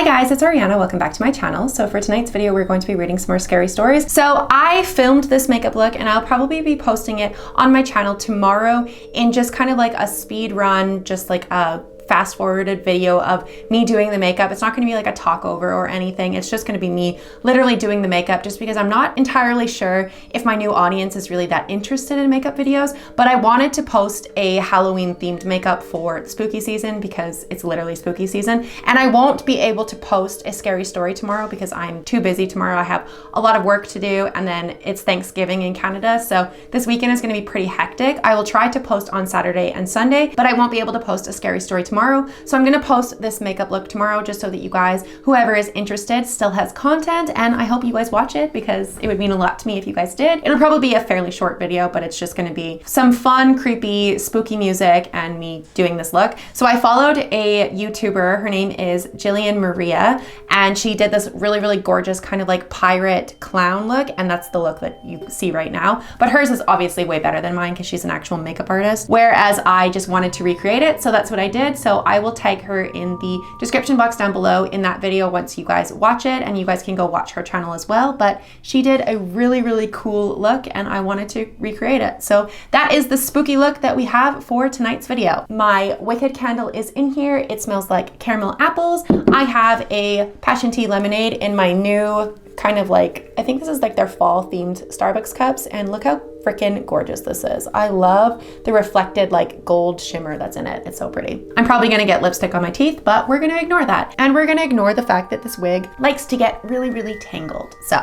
Hi guys, it's Ariana. Welcome back to my channel. So for tonight's video, we're going to be reading some more scary stories. So I filmed this makeup look and I'll probably be posting it on my channel tomorrow in just kind of like a speed run, just like a fast forwarded video of me doing the makeup. It's not going to be like a talk over or anything. It's just going to be me literally doing the makeup, just because I'm not entirely sure if my new audience is really that interested in makeup videos, but I wanted to post a Halloween themed makeup for spooky season because it's literally spooky season. And I won't be able to post a scary story tomorrow because I'm too busy tomorrow. I have a lot of work to do and then it's Thanksgiving in Canada. So this weekend is going to be pretty hectic. I will try to post on Saturday and Sunday, but I won't be able to post a scary story tomorrow. So I'm gonna post this makeup look tomorrow just so that you guys, whoever is interested, still has content, and I hope you guys watch it because it would mean a lot to me if you guys did. It'll probably be a fairly short video, but it's just gonna be some fun, creepy, spooky music and me doing this look. So I followed a YouTuber, her name is Jillian Maria, and she did this really, really gorgeous kind of like pirate clown look, and that's the look that you see right now. But hers is obviously way better than mine because she's an actual makeup artist, whereas I just wanted to recreate it, so that's what I did. So I will tag her in the description box down below in that video once you guys watch it, and you guys can go watch her channel as well. But she did a really, really cool look and I wanted to recreate it. So that is the spooky look that we have for tonight's video. My Wicked candle is in here. It smells like caramel apples. I have a passion tea lemonade in my new kind of like, I think this is like their fall themed Starbucks cups, and look how freaking gorgeous this is. I love the reflected like gold shimmer that's in it. It's so pretty. I'm probably gonna get lipstick on my teeth, but we're gonna ignore that. And we're gonna ignore the fact that this wig likes to get really, really tangled. So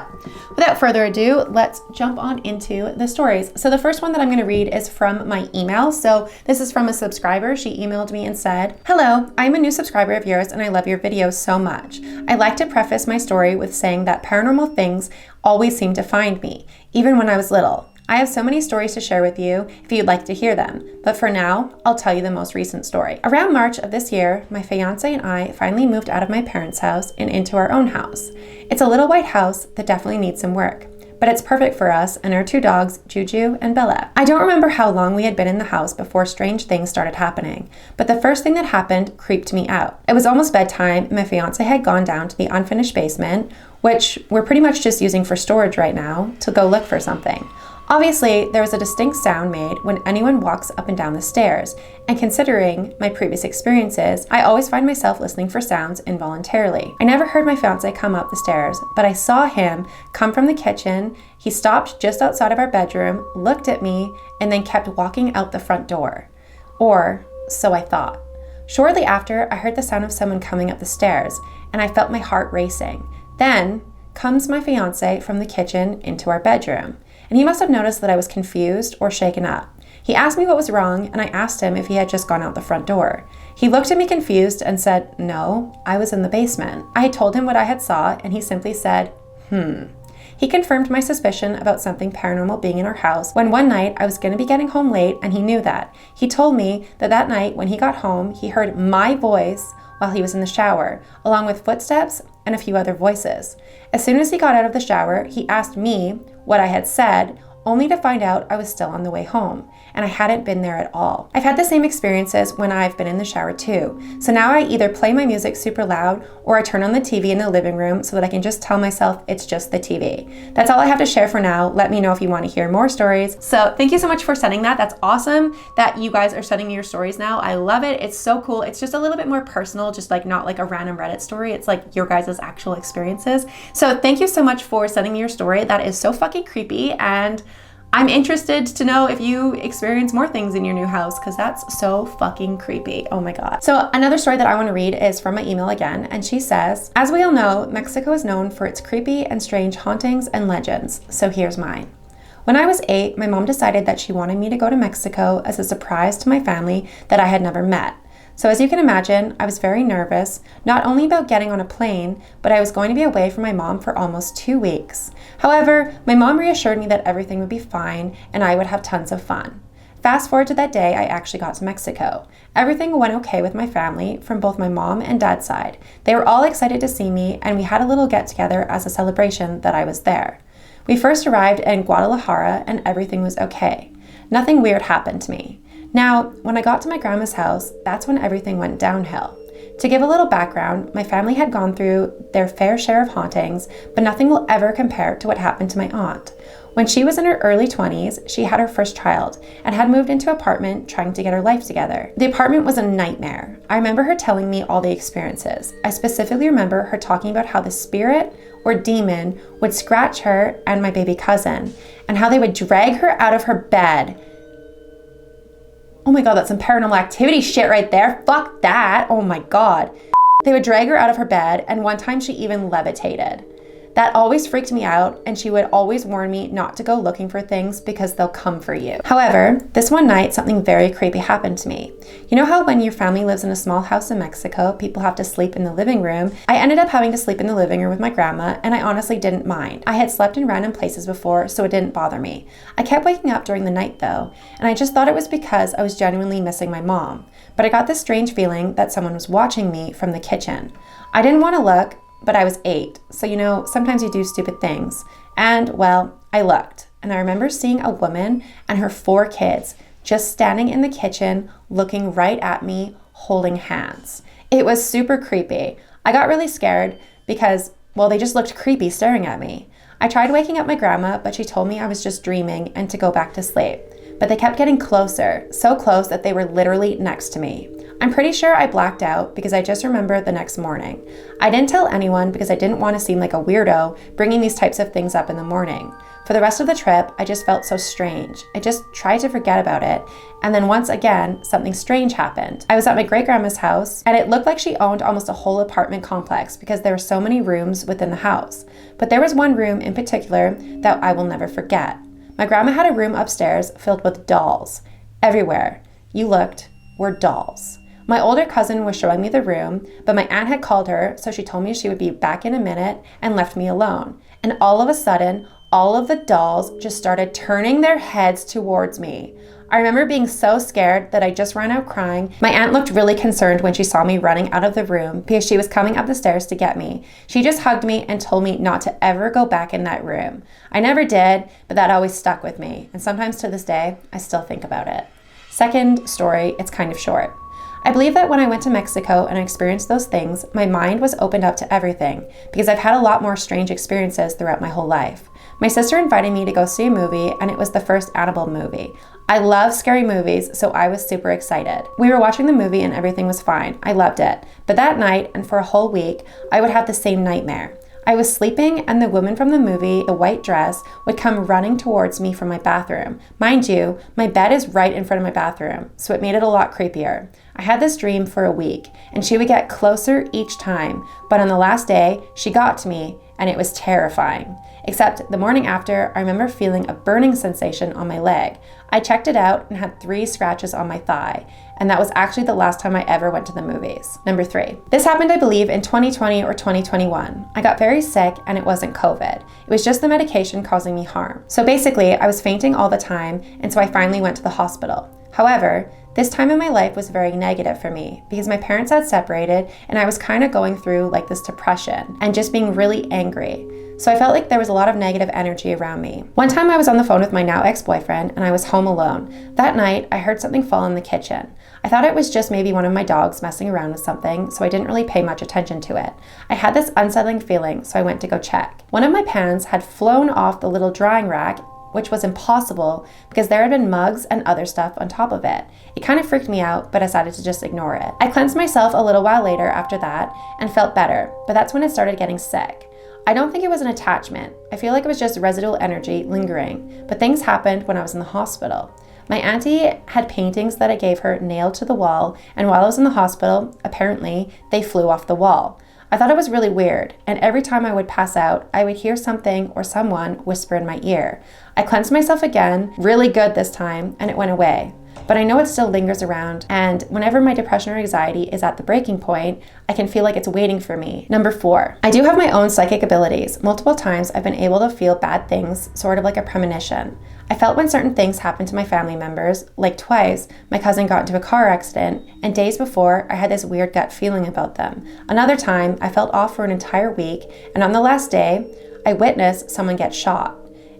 without further ado, let's jump on into the stories. So the first one that I'm gonna read is from my email. So this is from a subscriber. She emailed me and said, "Hello, I'm a new subscriber of yours and I love your videos so much. I'd like to preface my story with saying that paranormal things always seem to find me, even when I was little. I have so many stories to share with you if you'd like to hear them, but for now, I'll tell you the most recent story. Around March of this year, my fiance and I finally moved out of my parents' house and into our own house. It's a little white house that definitely needs some work, but it's perfect for us and our two dogs, Juju and Bella. I don't remember how long we had been in the house before strange things started happening, but the first thing that happened creeped me out. It was almost bedtime and my fiance had gone down to the unfinished basement, which we're pretty much just using for storage right now, to go look for something. Obviously, there was a distinct sound made when anyone walks up and down the stairs, and considering my previous experiences, I always find myself listening for sounds involuntarily. I never heard my fiance come up the stairs, but I saw him come from the kitchen. He stopped just outside of our bedroom, looked at me, and then kept walking out the front door. Or so I thought. Shortly after, I heard the sound of someone coming up the stairs, and I felt my heart racing. Then comes my fiance from the kitchen into our bedroom. And he must have noticed that I was confused or shaken up. He asked me what was wrong, and I asked him if he had just gone out the front door. He looked at me confused and said, "No, I was in the basement." I had told him what I had saw, and he simply said, He confirmed my suspicion about something paranormal being in our house when one night I was going to be getting home late, and he knew that. He told me that that night when he got home, he heard my voice while he was in the shower, along with footsteps and a few other voices. As soon as he got out of the shower, he asked me what I had said, only to find out I was still on the way home, and I hadn't been there at all. I've had the same experiences when I've been in the shower too. So now I either play my music super loud or I turn on the TV in the living room so that I can just tell myself it's just the TV. That's all I have to share for now. Let me know if you want to hear more stories. So thank you so much for sending that. That's awesome that you guys are sending me your stories now. I love it. It's so cool. It's just a little bit more personal, just like not like a random Reddit story. It's like your guys' actual experiences. So thank you so much for sending me your story. That is so fucking creepy, and I'm interested to know if you experience more things in your new house because that's so fucking creepy. Oh my God. So another story that I want to read is from my email again, and she says, "As we all know, Mexico is known for its creepy and strange hauntings and legends, so here's mine. When I was 8, my mom decided that she wanted me to go to Mexico as a surprise to my family that I had never met. So as you can imagine, I was very nervous, not only about getting on a plane, but I was going to be away from my mom for almost 2 weeks. However, my mom reassured me that everything would be fine and I would have tons of fun. Fast forward to that day I actually got to Mexico. Everything went okay with my family from both my mom and dad's side. They were all excited to see me, and we had a little get together as a celebration that I was there. We first arrived in Guadalajara and everything was okay. Nothing weird happened to me. Now, when I got to my grandma's house, that's when everything went downhill. To give a little background, my family had gone through their fair share of hauntings, but nothing will ever compare to what happened to my aunt. When she was in her early 20s, she had her first child and had moved into an apartment trying to get her life together. The apartment was a nightmare. I remember her telling me all the experiences. I specifically remember her talking about how the spirit or demon would scratch her and my baby cousin, and how they would drag her out of her bed. Oh my God, that's some paranormal activity shit right there. Fuck that. Oh my God. They would drag her out of her bed, and one time she even levitated. That always freaked me out, and she would always warn me not to go looking for things because they'll come for you. However, this one night, something very creepy happened to me. You know how when your family lives in a small house in Mexico, people have to sleep in the living room? I ended up having to sleep in the living room with my grandma, and I honestly didn't mind. I had slept in random places before, so it didn't bother me. I kept waking up during the night though, and I just thought it was because I was genuinely missing my mom. But I got this strange feeling that someone was watching me from the kitchen. I didn't want to look, but I was 8, so you know, sometimes you do stupid things. And well, I looked, and I remember seeing a woman and her 4 kids just standing in the kitchen, looking right at me, holding hands. It was super creepy. I got really scared because, well, they just looked creepy staring at me. I tried waking up my grandma, but she told me I was just dreaming and to go back to sleep. But they kept getting closer, so close that they were literally next to me. I'm pretty sure I blacked out because I just remember the next morning. I didn't tell anyone because I didn't want to seem like a weirdo bringing these types of things up in the morning. For the rest of the trip, I just felt so strange. I just tried to forget about it, and then once again, something strange happened. I was at my great-grandma's house, and it looked like she owned almost a whole apartment complex because there were so many rooms within the house. But there was one room in particular that I will never forget. My grandma had a room upstairs filled with dolls. Everywhere you looked were dolls. My older cousin was showing me the room, but my aunt had called her, so she told me she would be back in a minute and left me alone. And all of a sudden, all of the dolls just started turning their heads towards me. I remember being so scared that I just ran out crying. My aunt looked really concerned when she saw me running out of the room because she was coming up the stairs to get me. She just hugged me and told me not to ever go back in that room. I never did, but that always stuck with me. And sometimes to this day, I still think about it. Second story, it's kind of short. I believe that when I went to Mexico and I experienced those things, my mind was opened up to everything because I've had a lot more strange experiences throughout my whole life. My sister invited me to go see a movie, and it was the first Annabelle movie. I love scary movies, so I was super excited. We were watching the movie and everything was fine. I loved it. But that night, and for a whole week, I would have the same nightmare. I was sleeping, and the woman from the movie, the white dress, would come running towards me from my bathroom. Mind you, my bed is right in front of my bathroom, so it made it a lot creepier. I had this dream for a week, and she would get closer each time, but on the last day, she got to me, and it was terrifying. Except the morning after, I remember feeling a burning sensation on my leg. I checked it out and had 3 scratches on my thigh, and that was actually the last time I ever went to the movies. Number 3. This happened, I believe, in 2020 or 2021. I got very sick, and it wasn't COVID. It was just the medication causing me harm. So basically, I was fainting all the time, and so I finally went to the hospital. However, this time in my life was very negative for me because my parents had separated, and I was kind of going through like this depression and just being really angry. So I felt like there was a lot of negative energy around me. One time I was on the phone with my now ex-boyfriend, and I was home alone. That night, I heard something fall in the kitchen. I thought it was just maybe one of my dogs messing around with something, so I didn't really pay much attention to it. I had this unsettling feeling, so I went to go check. One of my pans had flown off the little drying rack, which was impossible because there had been mugs and other stuff on top of it. It kind of freaked me out, but I decided to just ignore it. I cleansed myself a little while later after that and felt better, but that's when it started getting sick. I don't think it was an attachment. I feel like it was just residual energy lingering, but things happened when I was in the hospital. My auntie had paintings that I gave her nailed to the wall, and while I was in the hospital, apparently, they flew off the wall. I thought it was really weird, and every time I would pass out, I would hear something or someone whisper in my ear. I cleansed myself again, really good this time, and it went away. But I know it still lingers around, and whenever my depression or anxiety is at the breaking point, I can feel like it's waiting for me. Number 4, I do have my own psychic abilities. Multiple times I've been able to feel bad things, sort of like a premonition. I felt when certain things happened to my family members, like twice, my cousin got into a car accident, and days before, I had this weird gut feeling about them. Another time, I felt off for an entire week, and on the last day, I witnessed someone get shot.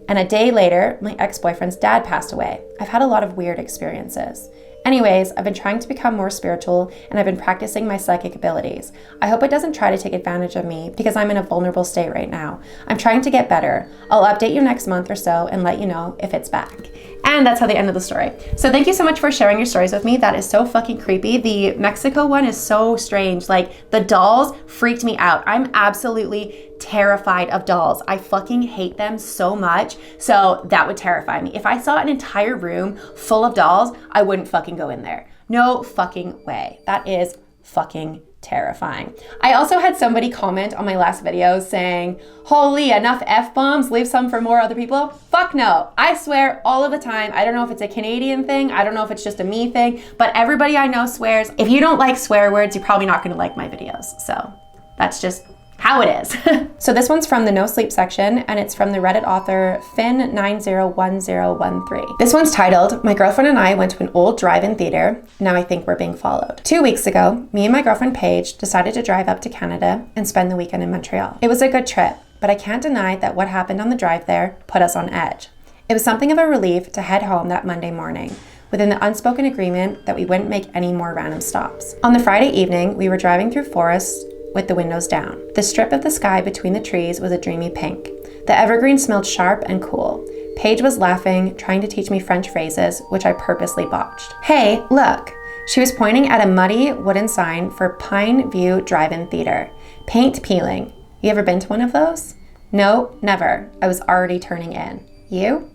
And a day later, my ex-boyfriend's dad passed away. I've had a lot of weird experiences. Anyways, I've been trying to become more spiritual and I've been practicing my psychic abilities. I hope it doesn't try to take advantage of me because I'm in a vulnerable state right now. I'm trying to get better. I'll update you next month or so and let you know if it's back. And that's how they ended the story. So thank you so much for sharing your stories with me. That is so fucking creepy. The Mexico one is so strange. Like, the dolls freaked me out. I'm absolutely terrified of dolls. I fucking hate them so much. So that would terrify me. If I saw an entire room full of dolls, I wouldn't fucking go in there. No fucking way. That is fucking terrifying. I also had somebody comment on my last video saying, holy, enough F-bombs, leave some for more other people. Fuck no. I swear all of the time. I don't know if it's a Canadian thing. I don't know if it's just a me thing, but everybody I know swears. If you don't like swear words, you're probably not gonna like my videos. So that's just how it is. So this one's from the no sleep section and it's from the Reddit author Finn901013. This one's titled, my girlfriend and I went to an old drive-in theater. Now I think we're being followed. 2 weeks ago, me and my girlfriend Paige decided to drive up to Canada and spend the weekend in Montreal. It was a good trip, but I can't deny that what happened on the drive there put us on edge. It was something of a relief to head home that Monday morning, within the unspoken agreement that we wouldn't make any more random stops. On the Friday evening, we were driving through forests with the windows down. The strip of the sky between the trees was a dreamy pink. The evergreen smelled sharp and cool. Paige was laughing, trying to teach me French phrases, which I purposely botched. Hey, look! She was pointing at a muddy wooden sign for Pine View Drive-In Theater. Paint peeling. You ever been to one of those? No, never. I was already turning in. You?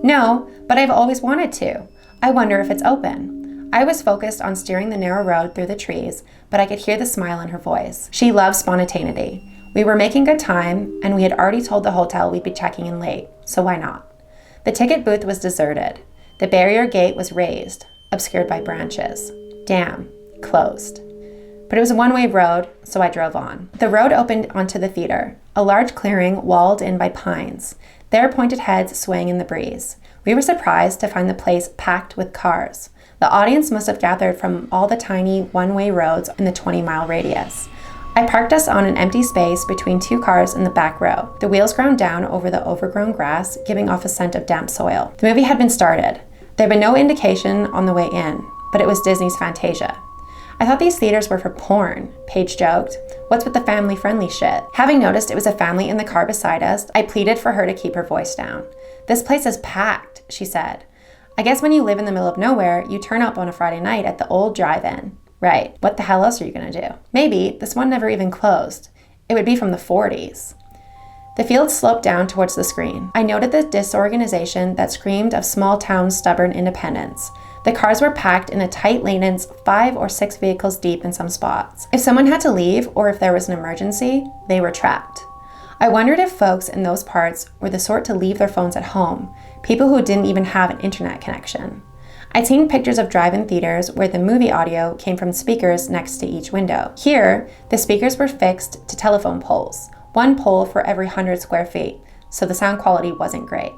No, but I've always wanted to. I wonder if it's open. I was focused on steering the narrow road through the trees, but I could hear the smile in her voice. She loves spontaneity. We were making good time, and we had already told the hotel we'd be checking in late, so why not? The ticket booth was deserted. The barrier gate was raised, obscured by branches. Damn, closed. But it was a one-way road, so I drove on. The road opened onto the theater, a large clearing walled in by pines, their pointed heads swaying in the breeze. We were surprised to find the place packed with cars. The audience must have gathered from all the tiny one-way roads in the 20-mile radius. I parked us on an empty space between two cars in the back row. The wheels ground down over the overgrown grass, giving off a scent of damp soil. The movie had been started. There had been no indication on the way in, but it was Disney's Fantasia. I thought these theaters were for porn, Paige joked. What's with the family-friendly shit? Having noticed it was a family in the car beside us, I pleaded for her to keep her voice down. This place is packed, she said. I guess when you live in the middle of nowhere, you turn up on a Friday night at the old drive-in. Right, what the hell else are you gonna do? Maybe this one never even closed. It would be from the 40s. The field sloped down towards the screen. I noted the disorganization that screamed of small town stubborn independence. The cars were packed in a tight lanes, 5 or 6 vehicles deep in some spots. If someone had to leave or if there was an emergency, they were trapped. I wondered if folks in those parts were the sort to leave their phones at home, people who didn't even have an internet connection. I'd seen pictures of drive-in theaters where the movie audio came from speakers next to each window. Here, the speakers were fixed to telephone poles, one pole for every 100 square feet, so the sound quality wasn't great.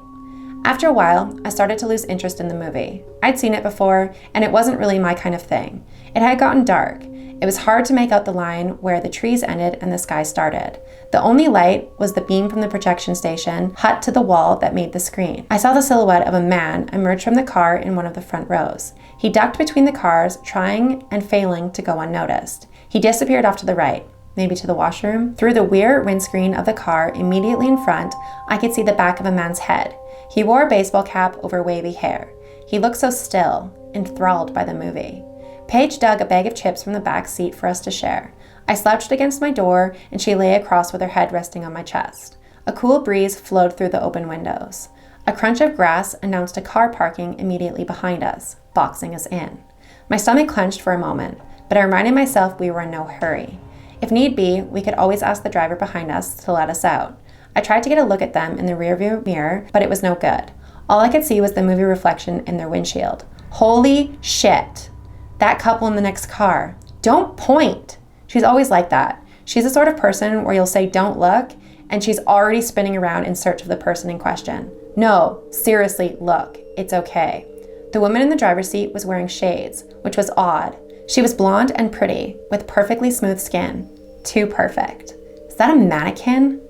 After a while, I started to lose interest in the movie. I'd seen it before, and it wasn't really my kind of thing. It had gotten dark. It was hard to make out the line where the trees ended and the sky started. The only light was the beam from the projection station hut to the wall that made the screen. I saw the silhouette of a man emerge from the car in one of the front rows. He ducked between the cars, trying and failing to go unnoticed. He disappeared off to the right, maybe to the washroom. Through the rear windscreen of the car immediately in front, I could see the back of a man's head. He wore a baseball cap over wavy hair. He looked so still, enthralled by the movie. Paige dug a bag of chips from the back seat for us to share. I slouched against my door, and she lay across with her head resting on my chest. A cool breeze flowed through the open windows. A crunch of grass announced a car parking immediately behind us, boxing us in. My stomach clenched for a moment, but I reminded myself we were in no hurry. If need be, we could always ask the driver behind us to let us out. I tried to get a look at them in the rearview mirror, but it was no good. All I could see was the movie reflection in their windshield. Holy shit! That couple in the next car. Don't point! She's always like that. She's the sort of person where you'll say don't look, and she's already spinning around in search of the person in question. No, seriously, look. It's okay. The woman in the driver's seat was wearing shades, which was odd. She was blonde and pretty, with perfectly smooth skin. Too perfect. Is that a mannequin?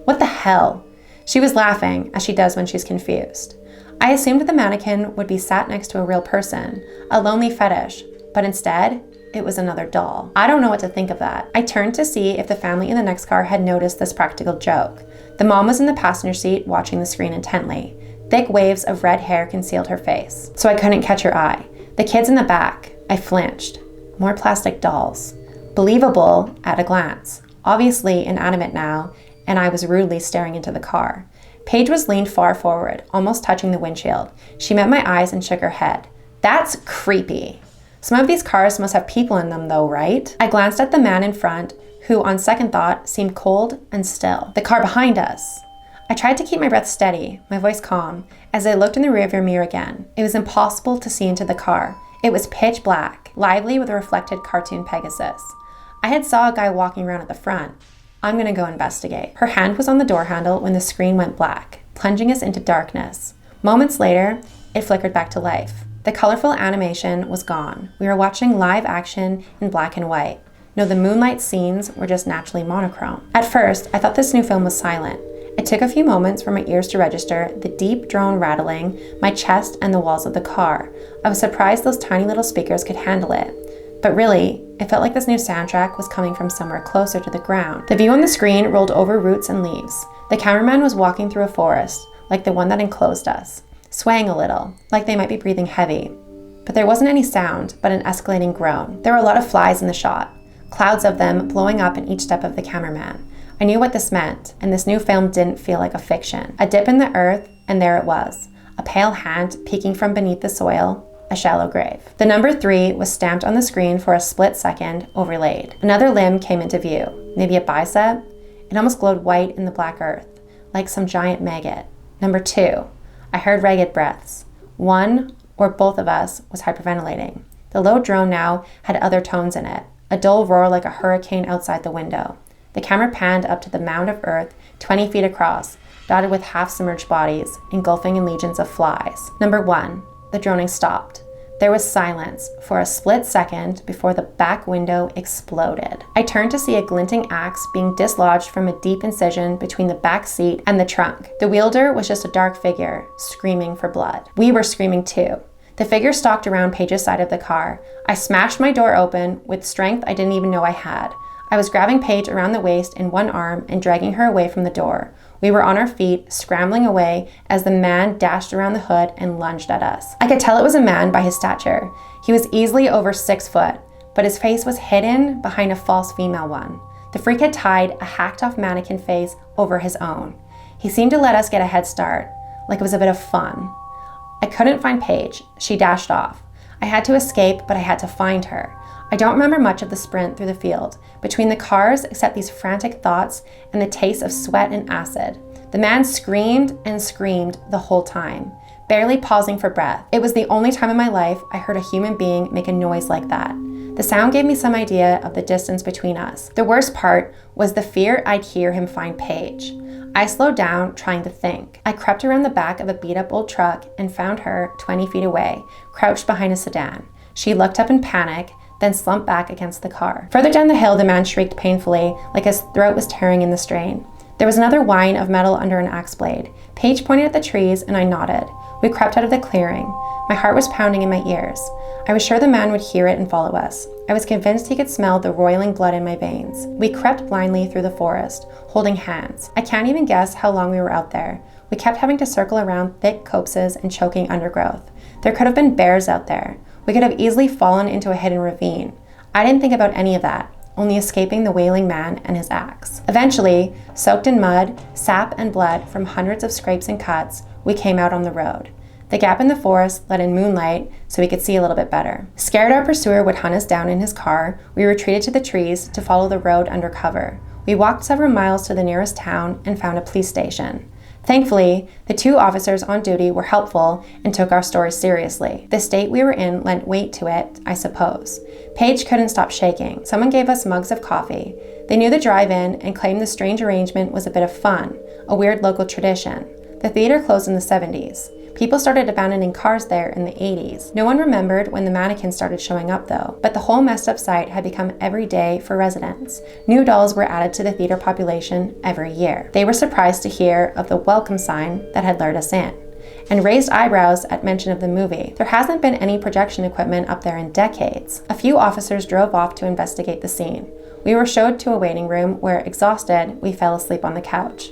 What the hell? She was laughing, as she does when she's confused. I assumed the mannequin would be sat next to a real person, a lonely fetish, but instead, it was another doll. I don't know what to think of that. I turned to see if the family in the next car had noticed this practical joke. The mom was in the passenger seat watching the screen intently. Thick waves of red hair concealed her face, so I couldn't catch her eye. The kids in the back, I flinched. More plastic dolls. Believable at a glance. Obviously inanimate now, and I was rudely staring into the car. Paige was leaned far forward, almost touching the windshield. She met my eyes and shook her head. That's creepy. Some of these cars must have people in them though, right? I glanced at the man in front, who on second thought seemed cold and still. The car behind us. I tried to keep my breath steady, my voice calm, as I looked in the rearview mirror again. It was impossible to see into the car. It was pitch black, lively with a reflected cartoon Pegasus. I had saw a guy walking around at the front. I'm gonna go investigate. Her hand was on the door handle when the screen went black, plunging us into darkness. Moments later, it flickered back to life. The colorful animation was gone. We were watching live action in black and white. No, the moonlight scenes were just naturally monochrome. At first, I thought this new film was silent. It took a few moments for my ears to register the deep drone rattling, my chest and the walls of the car. I was surprised those tiny little speakers could handle it. But really, it felt like this new soundtrack was coming from somewhere closer to the ground. The view on the screen rolled over roots and leaves. The cameraman was walking through a forest, like the one that enclosed us, swaying a little, like they might be breathing heavy. But there wasn't any sound, but an escalating groan. There were a lot of flies in the shot, clouds of them blowing up in each step of the cameraman. I knew what this meant, and this new film didn't feel like a fiction. A dip in the earth, and there it was. A pale hand peeking from beneath the soil, a shallow grave. The number 3 was stamped on the screen for a split second, overlaid. Another limb came into view, maybe a bicep. It almost glowed white in the black earth, like some giant maggot. Number 2. I heard ragged breaths. One or both of us was hyperventilating. The low drone now had other tones in it, a dull roar like a hurricane outside the window. The camera panned up to the mound of earth 20 feet across, dotted with half-submerged bodies, engulfing in legions of flies. Number 1. The droning stopped. There was silence for a split second before the back window exploded. I turned to see a glinting axe being dislodged from a deep incision between the back seat and the trunk. The wielder was just a dark figure, screaming for blood. We were screaming too. The figure stalked around Paige's side of the car. I smashed my door open with strength I didn't even know I had. I was grabbing Paige around the waist in one arm and dragging her away from the door. We were on our feet, scrambling away as the man dashed around the hood and lunged at us. I could tell it was a man by his stature. He was easily over 6 foot, but his face was hidden behind a false female one. The freak had tied a hacked-off mannequin face over his own. He seemed to let us get a head start, like it was a bit of fun. I couldn't find Paige. She dashed off. I had to escape, but I had to find her. I don't remember much of the sprint through the field, between the cars except these frantic thoughts and the taste of sweat and acid. The man screamed and screamed the whole time, barely pausing for breath. It was the only time in my life I heard a human being make a noise like that. The sound gave me some idea of the distance between us. The worst part was the fear I'd hear him find Paige. I slowed down, trying to think. I crept around the back of a beat-up old truck and found her 20 feet away, crouched behind a sedan. She looked up in panic, then slumped back against the car. Further down the hill, the man shrieked painfully, like his throat was tearing in the strain. There was another whine of metal under an axe blade. Paige pointed at the trees, and I nodded. We crept out of the clearing. My heart was pounding in my ears. I was sure the man would hear it and follow us. I was convinced he could smell the roiling blood in my veins. We crept blindly through the forest, holding hands. I can't even guess how long we were out there. We kept having to circle around thick copses and choking undergrowth. There could have been bears out there. We could have easily fallen into a hidden ravine. I didn't think about any of that, only escaping the wailing man and his axe. Eventually, soaked in mud, sap, and blood from hundreds of scrapes and cuts, we came out on the road. The gap in the forest let in moonlight so we could see a little bit better. Scared our pursuer would hunt us down in his car, we retreated to the trees to follow the road under cover. We walked several miles to the nearest town and found a police station. Thankfully, the 2 officers on duty were helpful and took our story seriously. The state we were in lent weight to it, I suppose. Paige couldn't stop shaking. Someone gave us mugs of coffee. They knew the drive-in and claimed the strange arrangement was a bit of fun, a weird local tradition. The theater closed in the 70s. People started abandoning cars there in the 80s. No one remembered when the mannequins started showing up though, but the whole messed up site had become every day for residents. New dolls were added to the theater population every year. They were surprised to hear of the welcome sign that had lured us in. and raised eyebrows at mention of the movie. There hasn't been any projection equipment up there in decades. A few officers drove off to investigate the scene. We were showed to a waiting room where, exhausted, we fell asleep on the couch.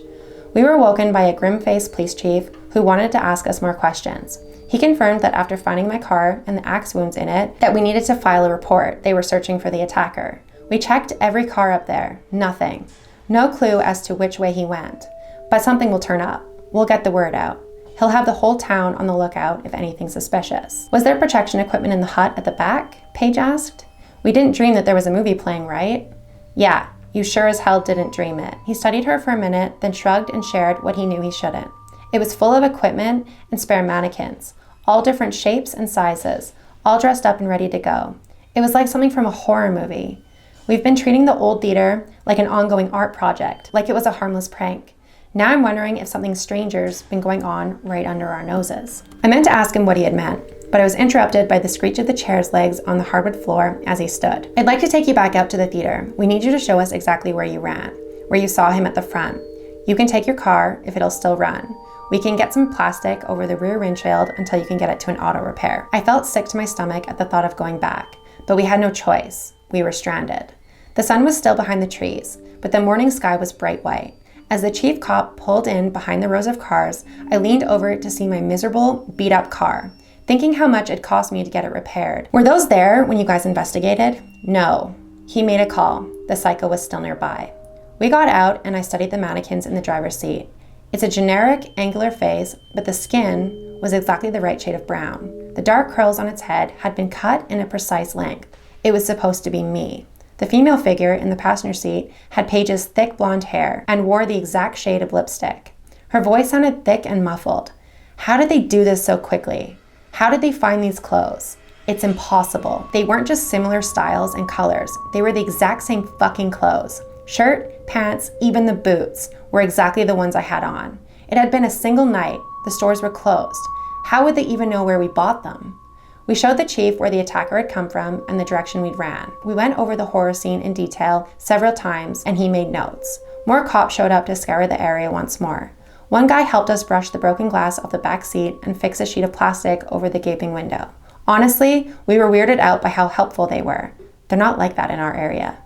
We were woken by a grim-faced police chief who wanted to ask us more questions. He confirmed that after finding my car and the axe wounds in it, that we needed to file a report. They were searching for the attacker. We checked every car up there. Nothing. No clue as to which way he went. But something will turn up. We'll get the word out. He'll have the whole town on the lookout if anything suspicious. Was there projection equipment in the hut at the back? Paige asked. We didn't dream that there was a movie playing, right? Yeah, you sure as hell didn't dream it. He studied her for a minute, then shrugged and shared what he knew he shouldn't. It was full of equipment and spare mannequins, all different shapes and sizes, all dressed up and ready to go. It was like something from a horror movie. We've been treating the old theater like an ongoing art project, like it was a harmless prank. Now I'm wondering if something stranger's been going on right under our noses. I meant to ask him what he had meant, but I was interrupted by the screech of the chair's legs on the hardwood floor as he stood. I'd like to take you back out to the theater. We need you to show us exactly where you ran, where you saw him at the front. You can take your car if it'll still run. We can get some plastic over the rear windshield until you can get it to an auto repair. I felt sick to my stomach at the thought of going back, but we had no choice. We were stranded. The sun was still behind the trees, but the morning sky was bright white. As the chief cop pulled in behind the rows of cars, I leaned over to see my miserable, beat-up car, thinking how much it cost me to get it repaired. Were those there when you guys investigated? No. He made a call. The psycho was still nearby. We got out and I studied the mannequins in the driver's seat. It's a generic, angular face, but the skin was exactly the right shade of brown. The dark curls on its head had been cut in a precise length. It was supposed to be me. The female figure in the passenger seat had Paige's thick blonde hair and wore the exact shade of lipstick. Her voice sounded thick and muffled. How did they do this so quickly? How did they find these clothes? It's impossible. They weren't just similar styles and colors. They were the exact same fucking clothes. Shirt, pants, even the boots were exactly the ones I had on. It had been a single night. The stores were closed. How would they even know where we bought them? We showed the chief where the attacker had come from and the direction we'd ran. We went over the horror scene in detail several times and he made notes. More cops showed up to scour the area once more. One guy helped us brush the broken glass off the back seat and fix a sheet of plastic over the gaping window. Honestly, we were weirded out by how helpful they were. They're not like that in our area.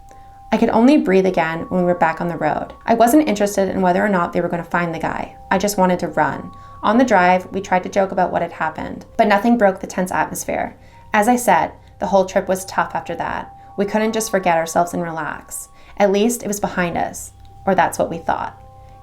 I could only breathe again when we were back on the road. I wasn't interested in whether or not they were going to find the guy. I just wanted to run. On the drive, we tried to joke about what had happened, but nothing broke the tense atmosphere. As I said, the whole trip was tough after that. We couldn't just forget ourselves and relax. At least it was behind us, or that's what we thought.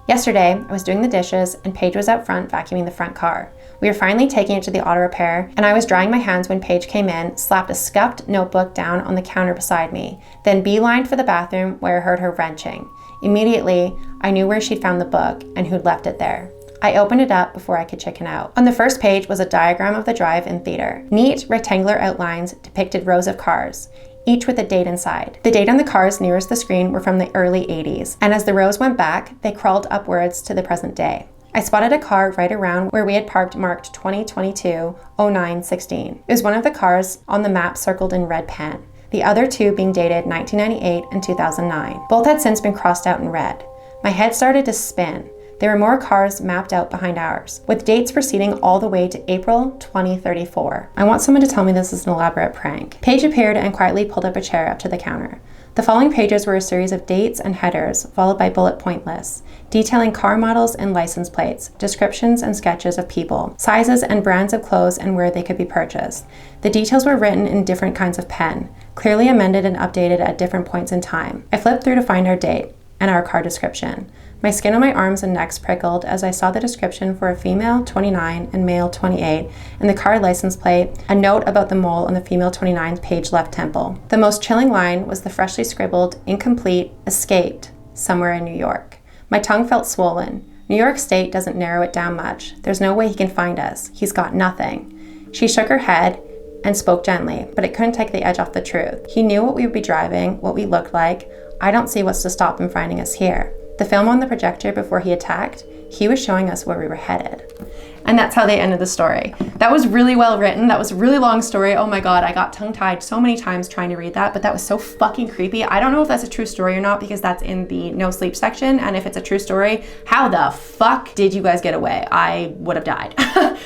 Yesterday, I was doing the dishes and Paige was out front vacuuming the front car. We were finally taking it to the auto repair and I was drying my hands when Paige came in, slapped a scuffed notebook down on the counter beside me, then beelined for the bathroom where I heard her wrenching. Immediately, I knew where she'd found the book and who'd left it there. I opened it up before I could chicken out. On the first page was a diagram of the drive-in theater. Neat, rectangular outlines depicted rows of cars, each with a date inside. The date on the cars nearest the screen were from the early 80s, and as the rows went back, they crawled upwards to the present day. I spotted a car right around where we had parked marked 2022-09-16. It was one of the cars on the map circled in red pen, the other two being dated 1998 and 2009. Both had since been crossed out in red. My head started to spin. There were more cars mapped out behind ours, with dates proceeding all the way to April 2034. I want someone to tell me this is an elaborate prank. Paige appeared and quietly pulled up a chair up to the counter. The following pages were a series of dates and headers, followed by bullet point lists, detailing car models and license plates, descriptions and sketches of people, sizes and brands of clothes and where they could be purchased. The details were written in different kinds of pen, clearly amended and updated at different points in time. I flipped through to find our date and our car description. My skin on my arms and necks prickled as I saw the description for a female 29 and male 28, and the car license plate, a note about the mole on the female 29's page left temple. The most chilling line was the freshly scribbled, incomplete, escaped, somewhere in New York. My tongue felt swollen. New York State doesn't narrow it down much. There's no way he can find us. He's got nothing. She shook her head and spoke gently, but it couldn't take the edge off the truth. He knew what we would be driving, what we looked like. I don't see what's to stop him finding us here. The film on the projector before he attacked, he was showing us where we were headed. And that's how they ended the story. That was really well written. That was a really long story. Oh my God, I got tongue-tied so many times trying to read that, but that was so fucking creepy. I don't know if that's a true story or not because that's in the no sleep section. And if it's a true story, how the fuck did you guys get away? I would have died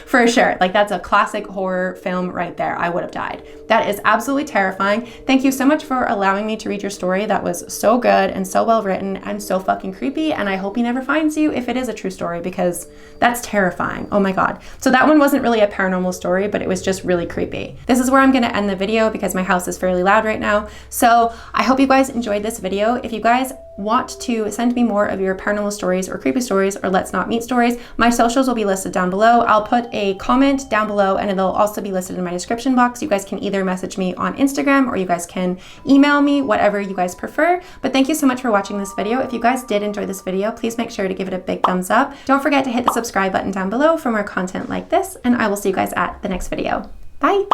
for sure. Like that's a classic horror film right there. I would have died. That is absolutely terrifying. Thank you so much for allowing me to read your story. That was so good and so well written and so fucking creepy. And I hope he never finds you if it is a true story because that's terrifying. Oh my God. So that one wasn't really a paranormal story, but it was just really creepy. This is where I'm gonna end the video because my house is fairly loud right now. So I hope you guys enjoyed this video. If you guys want to send me more of your paranormal stories or creepy stories or let's not meet stories, my socials will be listed down below. I'll put a comment down below and it'll also be listed in my description box. You guys can either message me on Instagram or you guys can email me, whatever you guys prefer. But thank you so much for watching this video. If you guys did enjoy this video, please make sure to give it a big thumbs up. Don't forget to hit the subscribe button down below for more content like this, and I will see you guys at the next video. Bye.